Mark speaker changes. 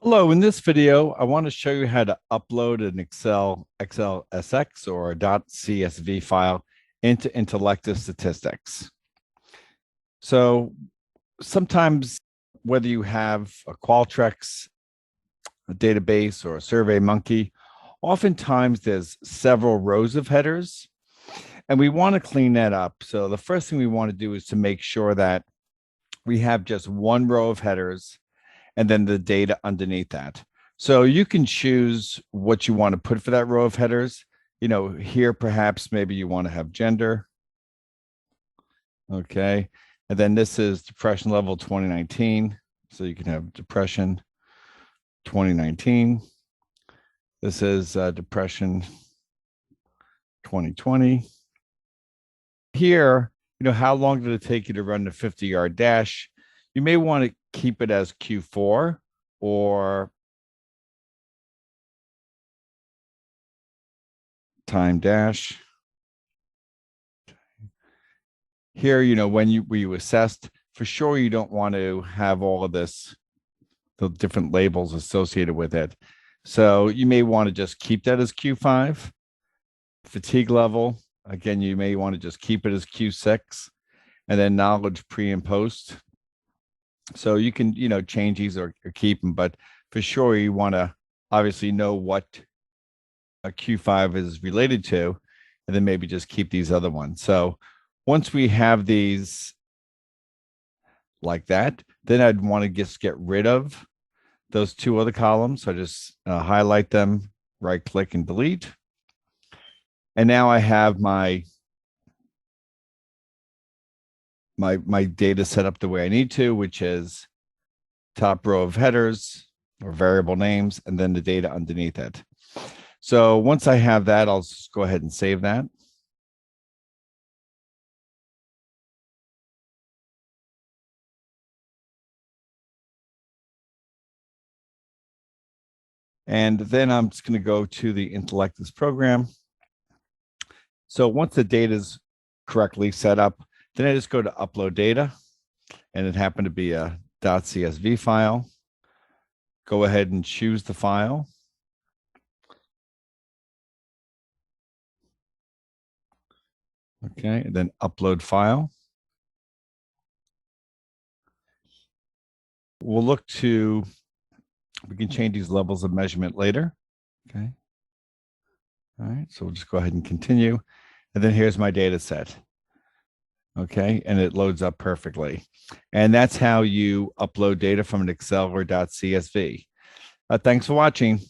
Speaker 1: Hello, in this video, I want to show you how to upload an XLSX or a .csv file into Intellective Statistics. So sometimes whether you have a Qualtrics, a database, or a SurveyMonkey, oftentimes there's several rows of headers, and we want to clean that up. So the first thing we want to do is to make sure that we have just one row of headers and then the data underneath that. So you can choose what you want to put for that row of headers. You know, here perhaps maybe you want to have gender. Okay. And then this is depression level 2019. So you can have depression 2019. This is depression 2020. Here, you know, how long did it take you to run the 50-yard dash? You may want to keep it as Q4 or time dash. Here, you know, when you assessed, for sure you don't want to have all of this, the different labels associated with it. So you may want to just keep that as Q5. Fatigue level, again, you may want to just keep it as Q6, and then knowledge pre and post. So you can, you know, change these or keep them, but for sure you want to obviously know what a Q5 is related to, and then maybe just keep these other ones. So once we have these like that, then I'd want to just get rid of those two other columns. So I just highlight them, right click and delete. And now I have my data set up the way I need to, which is top row of headers or variable names, and then the data underneath it. So once I have that, I'll just go ahead and save that. And then I'm just going to go to the Intellectus program. So once the data is correctly set up, then I just go to upload data, and it happened to be a .csv file. Go ahead and choose the file. Okay, and then upload file. We'll look to, we can change these levels of measurement later. Okay. All right, so we'll just go ahead and continue. And then here's my data set. Okay, and it loads up perfectly. And that's how you upload data from an Excel or .csv. Thanks for watching.